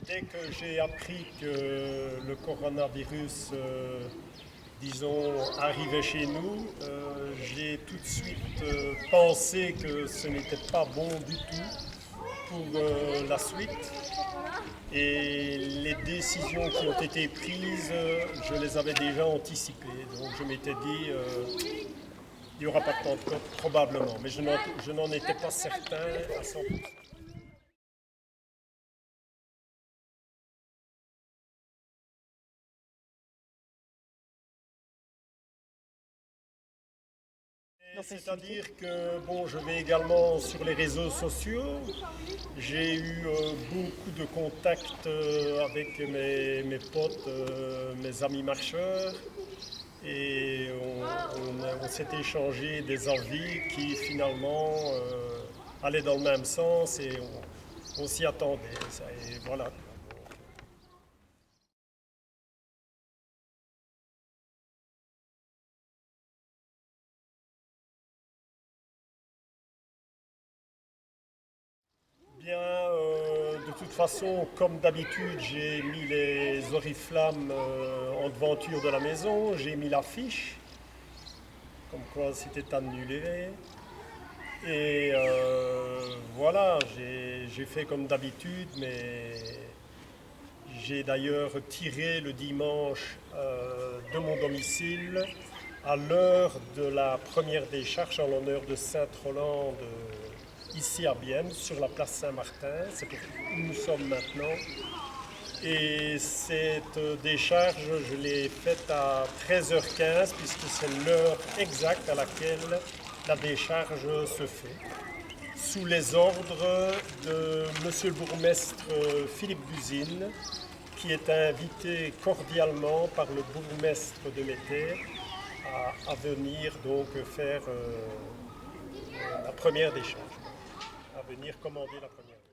dès que j'ai appris que le coronavirus, disons, arrivait chez nous, j'ai tout de suite pensé que ce n'était pas bon du tout pour la suite. Et les décisions qui ont été prises, je les avais déjà anticipées. Donc je m'étais dit, il n'y aura pas de Pentecôte, probablement. Mais je n'en étais pas certain à 100%. C'est-à-dire que bon, je vais également sur les réseaux sociaux. J'ai eu beaucoup de contacts avec mes potes, mes amis marcheurs, et on s'est échangé des avis qui finalement allaient dans le même sens et on s'y attendait. Et voilà. Bien, de toute façon, comme d'habitude, j'ai mis les oriflammes en devanture de la maison, j'ai mis l'affiche, comme quoi c'était annulé. Et voilà, j'ai fait comme d'habitude, mais j'ai d'ailleurs tiré le dimanche de mon domicile à l'heure de la première décharge en l'honneur de Sainte-Rolande ici à Bienne, sur la place Saint-Martin. C'est où nous sommes maintenant. Et cette décharge, je l'ai faite à 13h15, puisque c'est l'heure exacte à laquelle la décharge se fait, sous les ordres de Monsieur le bourgmestre Philippe Buzine, qui est invité cordialement par le bourgmestre de Mettey à venir donc faire la première décharge, à venir commander la première décharge.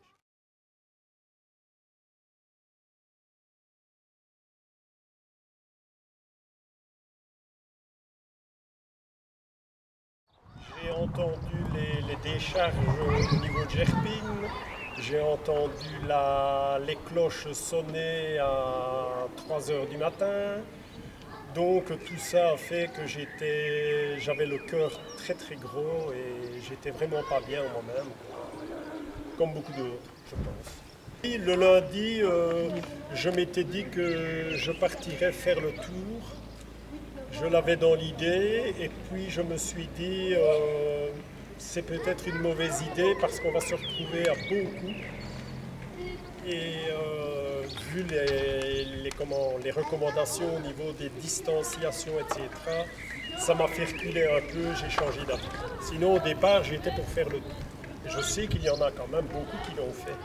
J'ai entendu les décharges au niveau de Gerpine. J'ai entendu les cloches sonner à 3 heures du matin. Donc tout ça a fait que j'avais le cœur très très gros et j'étais vraiment pas bien en moi-même, comme beaucoup d'autres, je pense. Et le lundi, je m'étais dit que je partirais faire le tour. Je l'avais dans l'idée et puis je me suis dit c'est peut-être une mauvaise idée parce qu'on va se retrouver à beaucoup. Et vu les recommandations au niveau des distanciations, etc., ça m'a fait reculer un peu, j'ai changé d'avis. Sinon, au départ, j'étais pour faire le tour. Et je sais qu'il y en a quand même beaucoup qui l'ont fait.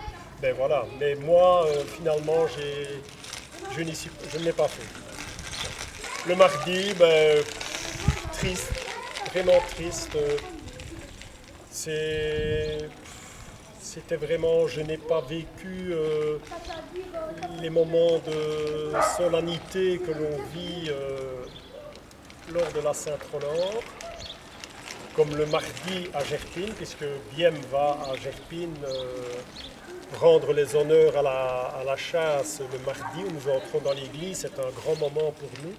Ben voilà. Mais moi, finalement, je ne l'ai pas fait. Le mardi, ben, triste, vraiment triste. C'est C'était vraiment, je n'ai pas vécu les moments de solennité que l'on vit lors de la Sainte-Rolande, comme le mardi à Gerpine, puisque Biem va à Gerpine rendre les honneurs à la chasse le mardi où nous entrons dans l'église. C'est un grand moment pour nous.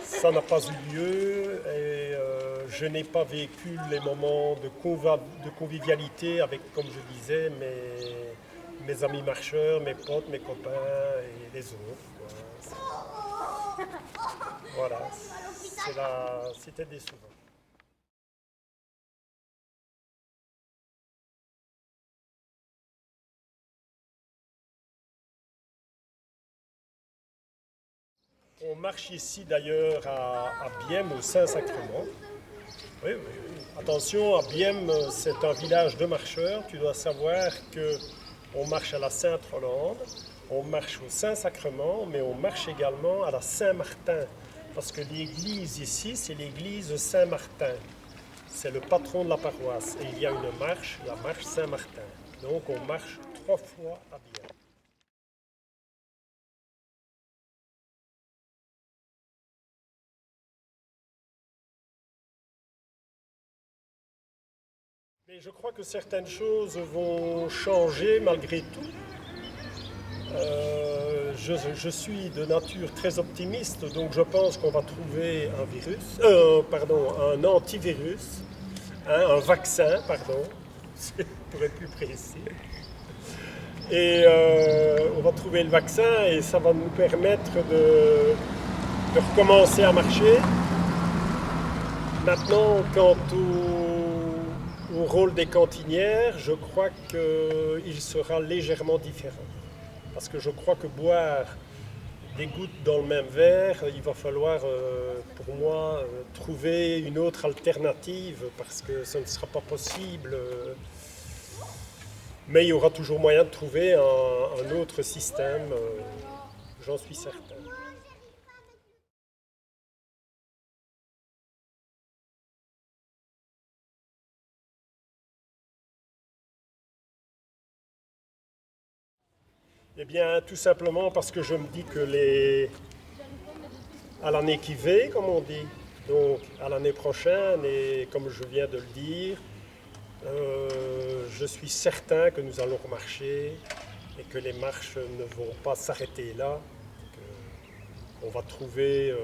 Ça n'a pas eu lieu et je n'ai pas vécu les moments de convivialité avec, comme je disais, mes amis marcheurs, mes potes, mes copains et les autres, quoi. Voilà, c'était décevant. On marche ici d'ailleurs à Bième, au Saint-Sacrement. Oui, oui, oui. Attention, à Bième, c'est un village de marcheurs. Tu dois savoir que on marche à la Sainte-Rolande, on marche au Saint-Sacrement, mais on marche également à la Saint-Martin. Parce que l'église ici, c'est l'église Saint-Martin. C'est le patron de la paroisse. Et il y a une marche, la marche Saint-Martin. Donc on marche 3 fois à Bième. Mais je crois que certaines choses vont changer malgré tout. Je suis de nature très optimiste, donc je pense qu'on va trouver un virus, un antivirus, hein, un vaccin, pardon, pour être plus précis. Et on va trouver le vaccin et ça va nous permettre de recommencer à marcher. Maintenant, quant au rôle des cantinières, je crois qu'il sera légèrement différent. Parce que je crois que boire des gouttes dans le même verre, il va falloir, pour moi, trouver une autre alternative parce que ce ne sera pas possible. Mais il y aura toujours moyen de trouver un autre système, j'en suis certain. Eh bien, tout simplement parce que je me dis que à l'année qui va, comme on dit, donc à l'année prochaine, et comme je viens de le dire, je suis certain que nous allons remarcher et que les marches ne vont pas s'arrêter là. On va trouver,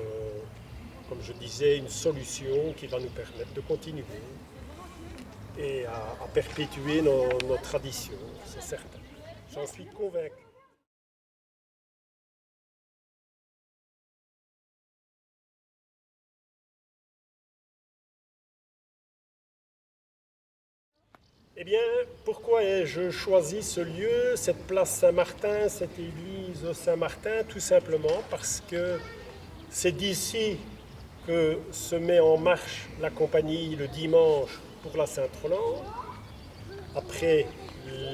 comme je disais, une solution qui va nous permettre de continuer et à perpétuer nos traditions, c'est certain. J'en suis convaincu. Eh bien, pourquoi ai-je choisi ce lieu, cette place Saint-Martin, cette église Saint-Martin? Tout simplement parce que c'est d'ici que se met en marche la compagnie le dimanche pour la Sainte-Rolande, après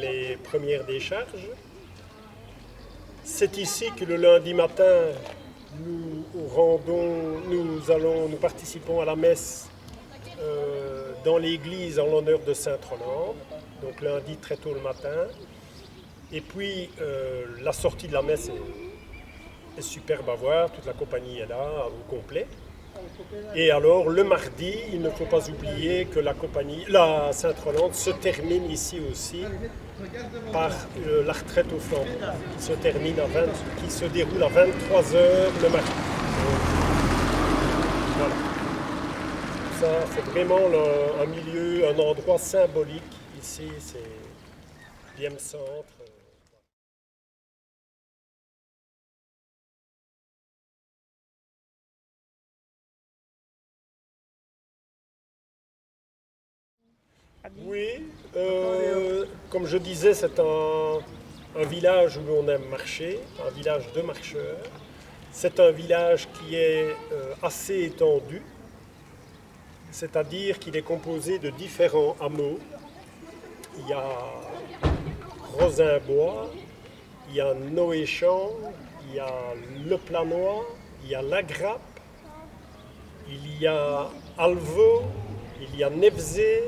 les premières décharges. C'est ici que le lundi matin, nous participons à la messe dans l'église en l'honneur de Sainte-Rolande, donc lundi très tôt le matin. Et puis la sortie de la messe est superbe à voir, toute la compagnie est là au complet. Et alors le mardi, il ne faut pas oublier que la Sainte-Rolande se termine ici aussi par la retraite au flambeau, qui se déroule à 23h le mardi. Voilà. Ça, c'est vraiment un milieu, un endroit symbolique. Ici, c'est Diem Centre. Oui, comme je disais, c'est un village où l'on aime marcher, un village de marcheurs. C'est un village qui est assez étendu, c'est-à-dire qu'il est composé de différents hameaux. Il y a Rosinbois, il y a Noéchamp, il y a Le Planois, il y a La Grappe, il y a Alvaux, il y a Nevezé,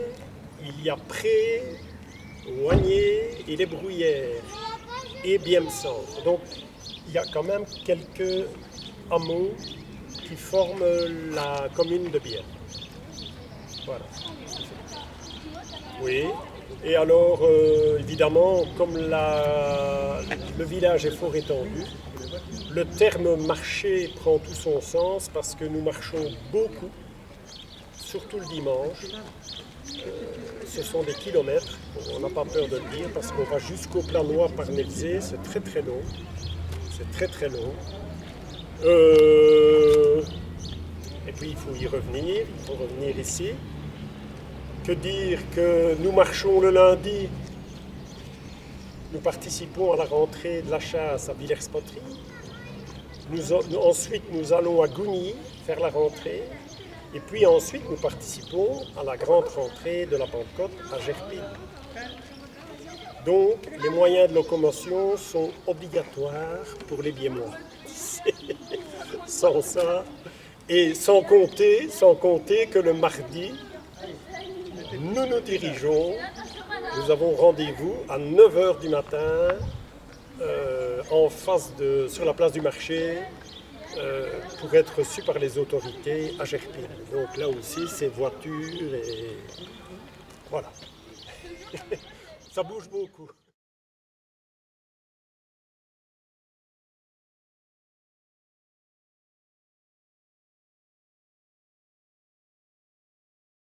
il y a Pré, Oigné et les Bruyères et Diem Centre. Donc il y a quand même quelques hameaux qui forment la commune de Bienne. Voilà. Oui. Et alors, évidemment, comme le village est fort étendu, le terme marcher prend tout son sens parce que nous marchons beaucoup, surtout le dimanche. Ce sont des kilomètres, on n'a pas peur de le dire, parce qu'on va jusqu'au Planois par Nevezé, c'est très très long. C'est très très long. Et puis il faut y revenir, il faut revenir ici. Que dire que nous marchons le lundi, nous participons à la rentrée de la chasse à Villers-Poterie. Ensuite, nous allons à Gougny faire la rentrée. Et puis ensuite, nous participons à la grande rentrée de la Pentecôte à Gerpine. Donc, les moyens de locomotion sont obligatoires pour les Biennois. Sans ça, et sans compter que le mardi, nous dirigeons, nous avons rendez-vous à 9h du matin sur la place du marché pour être reçus par les autorités à Gerpine. Donc là aussi, c'est voitures et voilà. Ça bouge beaucoup.